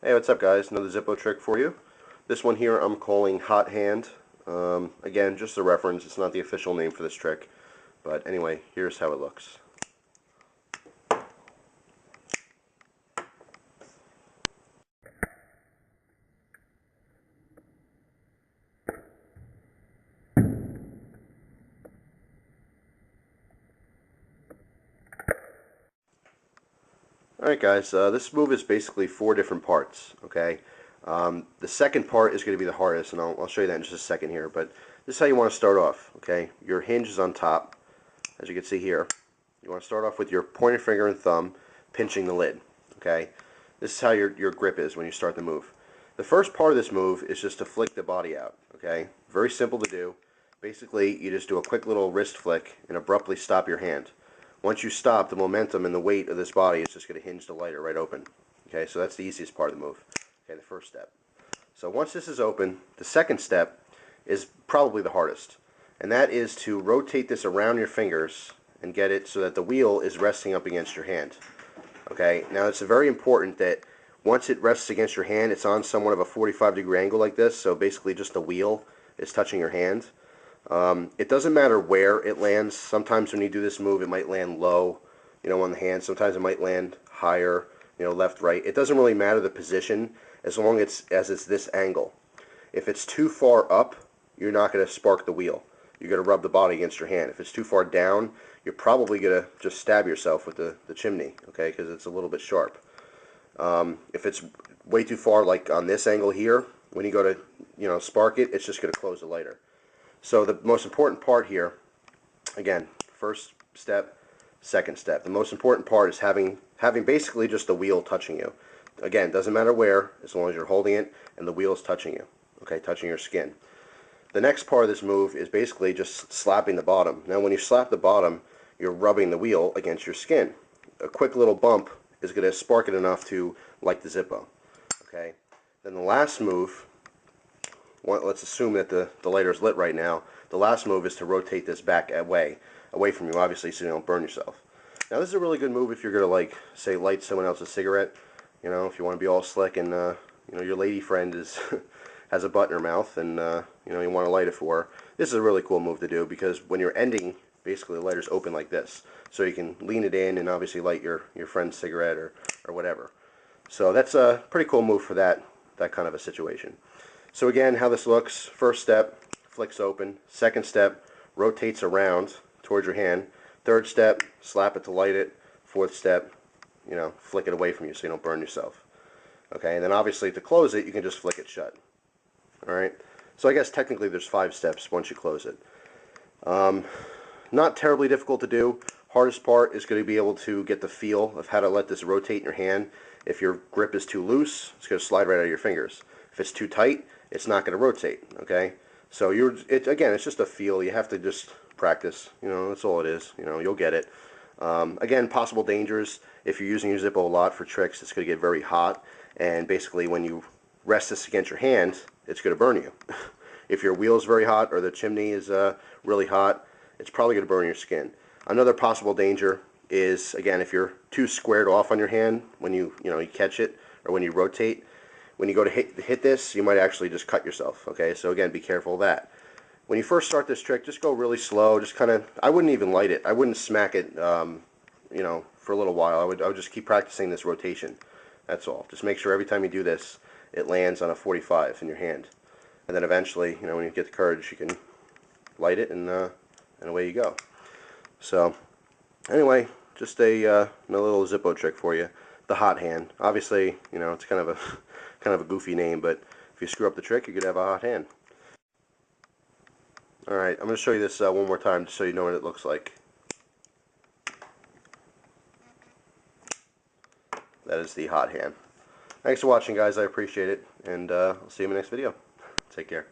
Hey, what's up guys? Another Zippo trick for you. This one here I'm calling Hot Hand. Again, just a reference, it's not the official name for this trick. But anyway, here's how it looks. Alright guys, this move is basically 4 different parts, okay? The second part is going to be the hardest, and I'll show you that in just a second here, but this is how you want to start off, okay? Your hinge is on top, as you can see here. You want to start off with your pointer finger and thumb pinching the lid, okay? This is how your grip is when you start the move. The first part of this move is just to flick the body out, okay? Very simple to do. Basically, you just do a quick little wrist flick and abruptly stop your hand. Once you stop, the momentum and the weight of this body is just going to hinge the lighter right open. Okay, so that's the easiest part of the move. Okay, the first step. So once this is open, the second step is probably the hardest. And that is to rotate this around your fingers and get it so that the wheel is resting up against your hand. Okay, now it's very important that once it rests against your hand, it's on somewhat of a 45-degree angle like this, so basically just the wheel is touching your hand. It doesn't matter where it lands. Sometimes when you do this move, it might land low, on the hand. Sometimes it might land higher, left, right. It doesn't really matter the position as long as it's this angle. If it's too far up, you're not going to spark the wheel. You're going to rub the body against your hand. If it's too far down, you're probably going to just stab yourself with the chimney, okay, because it's a little bit sharp. If it's way too far, like on this angle here, when you go to, spark it, it's just going to close the lighter. So the most important part here, again, first step, second step. The most important part is having basically just the wheel touching you. Again, doesn't matter where, as long as you're holding it and the wheel is touching you, okay, touching your skin. The next part of this move is basically just slapping the bottom. Now when you slap the bottom, you're rubbing the wheel against your skin. A quick little bump is going to spark it enough to light the Zippo, okay? Then the last move, let's assume that the lighter is lit right now. The last move is to rotate this back away from you, obviously, so you don't burn yourself. Now this is a really good move if you're going to, say, light someone else's cigarette. If you want to be all slick and, your lady friend has a butt in her mouth and, you want to light it for her. This is a really cool move to do because when you're ending, basically the lighter's open like this. So you can lean it in and obviously light your friend's cigarette or whatever. So that's a pretty cool move for that kind of a situation. So again, how this looks, first step, flicks open. Second step, rotates around towards your hand. Third step, slap it to light it. Fourth step, flick it away from you so you don't burn yourself. Okay, and then obviously to close it, you can just flick it shut. Alright, so I guess technically there's 5 steps once you close it. Not terribly difficult to do. Hardest part is going to be able to get the feel of how to let this rotate in your hand. If your grip is too loose, it's going to slide right out of your fingers. If it's too tight, it's not going to rotate, okay? So again, it's just a feel. You have to just practice, that's all it is. You'll get it. Again, possible dangers. If you're using your Zippo a lot for tricks, it's going to get very hot, and basically when you rest this against your hand, it's going to burn you. If your wheel is very hot or the chimney is really hot, it's probably going to burn your skin. Another possible danger is, again, if you're too squared off on your hand when you catch it or when you rotate. When you go to hit this, you might actually just cut yourself, okay? So again, be careful of that. When you first start this trick, just go really slow. Just kind of, I wouldn't even light it. I wouldn't smack it, for a little while. I would just keep practicing this rotation. That's all. Just make sure every time you do this, it lands on a 45 in your hand. And then eventually, when you get the courage, you can light it and away you go. So, anyway, just a little Zippo trick for you. The Hot Hand. Obviously, it's kind of a goofy name, but if you screw up the trick, you could have a hot hand. Alright, I'm going to show you this one more time just so you know what it looks like. That is the Hot Hand. Thanks for watching, guys. I appreciate it, and I'll see you in the next video. Take care.